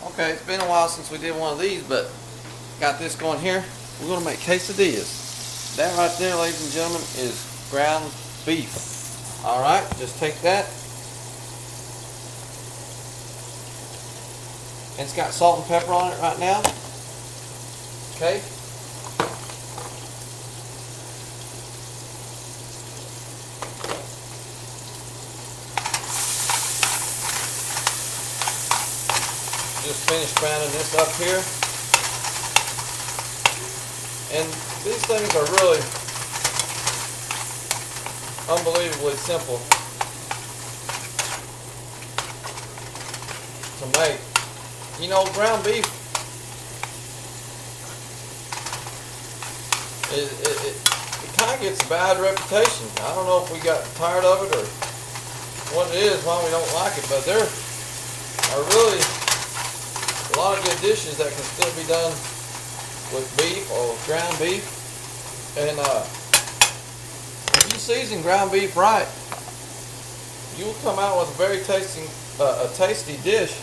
Okay, it's been a while since we did one of these, but got this going here. We're going to make quesadillas. That right there, ladies and gentlemen, is ground beef. Alright, just take that. And it's got salt and pepper on it right now. Okay. Just finished browning this up here. And these things are really unbelievably simple to make. You know, ground beef, it kind of gets a bad reputation. I don't know if we got tired of it or what it is, why we don't like it, but there are really a lot of good dishes that can still be done with beef or ground beef. And if you season ground beef right, you'll come out with a very tasty dish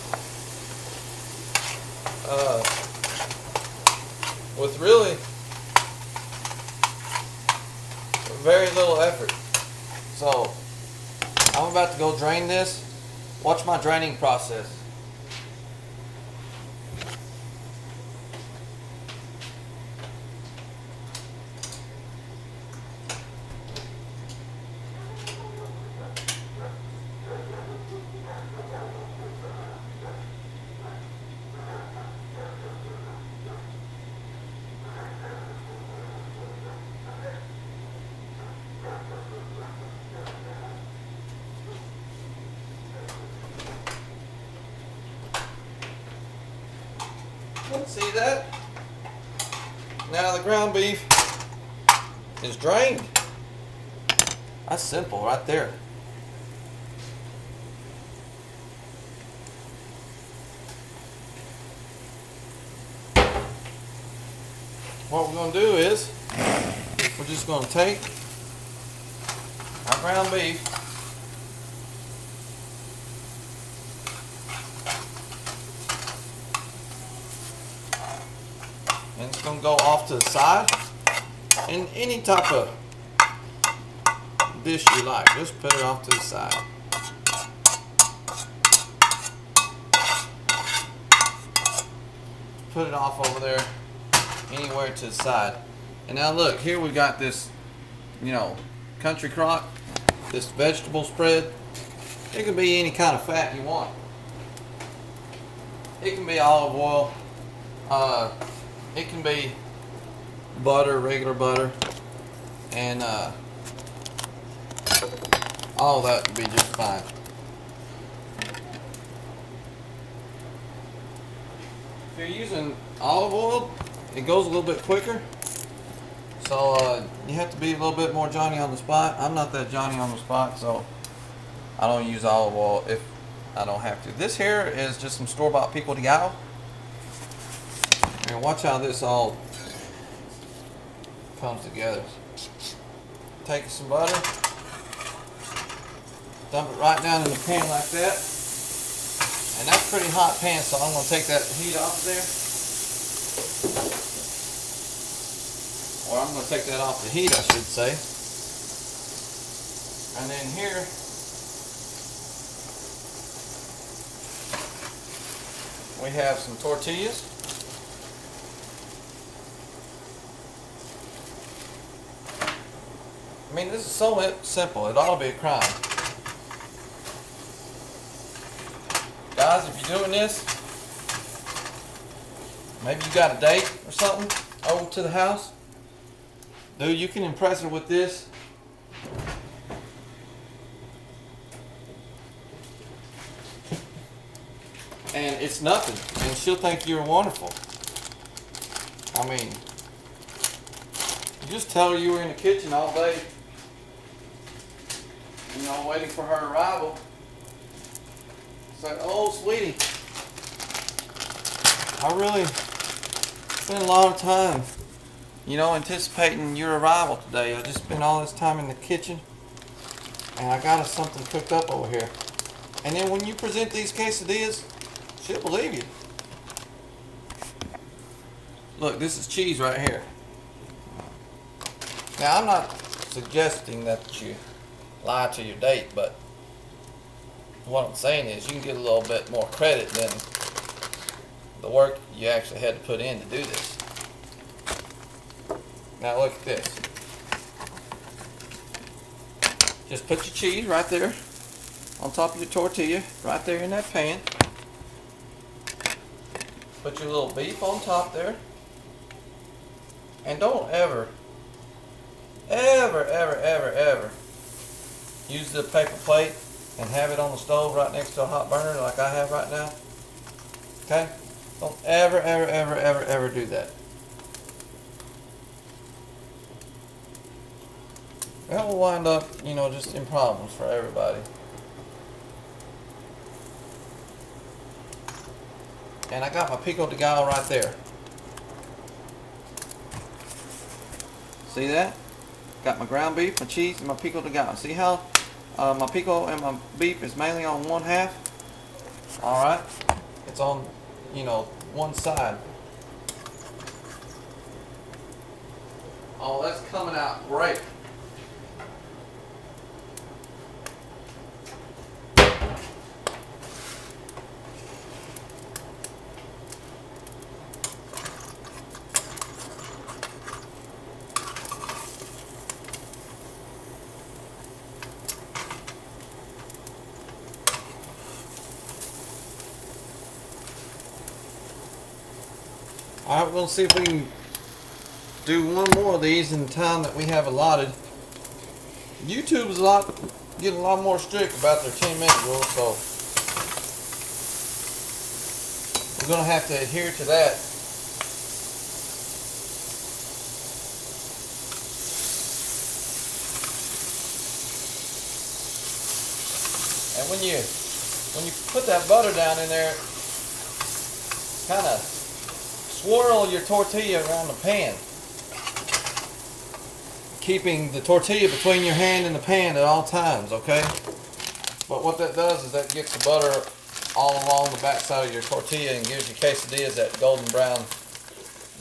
with really very little effort. So I'm about to go drain this. Watch my draining process. See that? Now the ground beef is drained. That's simple right there. What we're going to do is we're just going to take our ground beef and it's going to go off to the side in any type of dish you like. Just put it off to the side. Put it off over there, anywhere to the side. And now look, here we got this, you know, country crock, this vegetable spread. It can be any kind of fat you want. It can be olive oil. It can be butter, regular butter, and all that would be just fine. If you're using olive oil, it goes a little bit quicker, so you have to be a little bit more Johnny on the spot. I'm not that Johnny on the spot, so I don't use olive oil if I don't have to. This here is just some store-bought pico de gallo. And watch how this all comes together. Take some butter, dump it right down in the pan like that. And that's a pretty hot pan, so I'm going to take that heat off there. Or I'm going to take that off the heat, I should say. And then here, we have some tortillas. I mean, this is so simple, it ought to be a crime. Guys, if you're doing this, maybe you got a date or something over to the house, dude, you can impress her with this. And it's nothing, and she'll think you're wonderful. I mean, you just tell her you were in the kitchen all day, you know, waiting for her arrival. Say, oh, sweetie, I really spent a lot of time, you know, anticipating your arrival today. I just spent all this time in the kitchen, and I got us something cooked up over here. And then when you present these quesadillas, she'll believe you. Look, this is cheese right here. Now, I'm not suggesting that you lie to your date, but what I'm saying is you can get a little bit more credit than the work you actually had to put in to do this. Now look at this. Just put your cheese right there on top of your tortilla, right there in that pan. Put your little beef on top there. And don't ever use the paper plate and have it on the stove right next to a hot burner like I have right now. Okay? Don't ever do that. That will wind up, just in problems for everybody. And I got my pico de gallo right there. See that? Got my ground beef, my cheese, and my pico de gallo. See how my pico and my beef is mainly on one half? Alright? It's on, one side. Oh, that's coming out great. Alright, we're going to see if we can do one more of these in the time that we have allotted. YouTube is getting a lot more strict about their 10-minute rule, so we're going to have to adhere to that. And when you put that butter down in there, kind of swirl your tortilla around the pan, keeping the tortilla between your hand and the pan at all times, okay? But what that does is that gets the butter all along the back side of your tortilla and gives your quesadillas that golden brown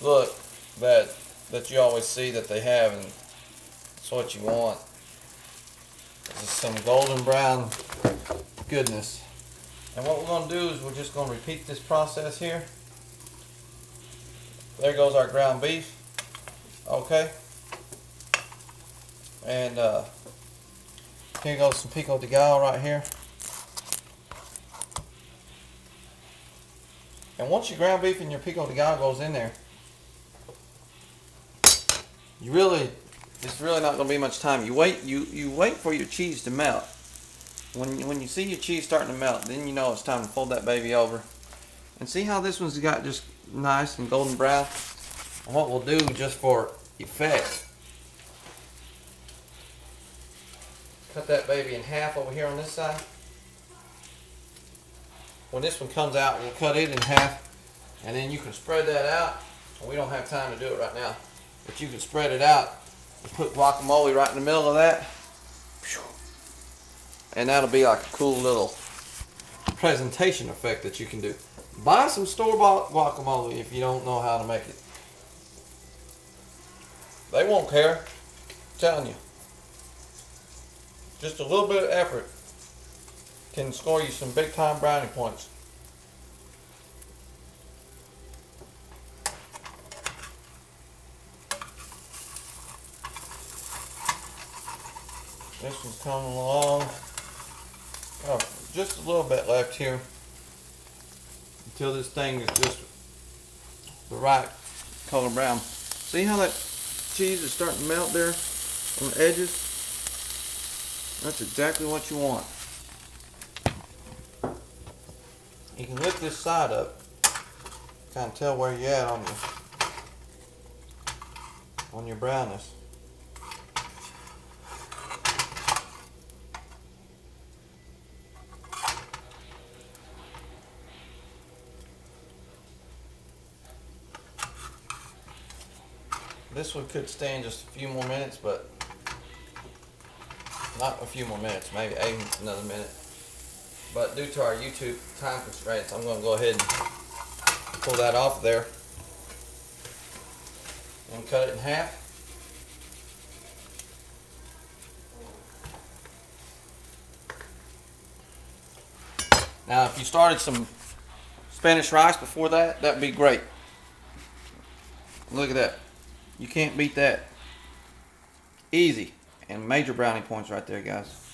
look that you always see that they have, and it's what you want. This is some golden brown goodness. And what we're going to do is we're just going to repeat this process here. There goes our ground beef. Okay. And here goes some pico de gallo right here. And once your ground beef and your pico de gallo goes in there, it's really not going to be much time. You wait for your cheese to melt. When you see your cheese starting to melt, then you know it's time to fold that baby over. And see how this one's got just nice and golden brown? And what we'll do just for effect, cut that baby in half over here on this side. When this one comes out, we'll cut it in half, and then you can spread that out. We don't have time to do it right now, but you can spread it out and put guacamole right in the middle of that, and that'll be like a cool little presentation effect that you can do. Buy some store-bought guacamole if you don't know how to make it. They won't care. I'm telling you. Just a little bit of effort can score you some big-time brownie points. This one's coming along. Oh, just a little bit left here until this thing is just the right color brown. See how that cheese is starting to melt there on the edges? That's exactly what you want. You can lift this side up, kind of tell where you're at on your brownness. This one could stand just a few more minutes, but not a few more minutes, maybe another minute. But due to our YouTube time constraints, I'm going to go ahead and pull that off there. and cut it in half. Now, if you started some Spanish rice before that, that'd be great. Look at that. You can't beat that. Easy. And major brownie points right there, guys.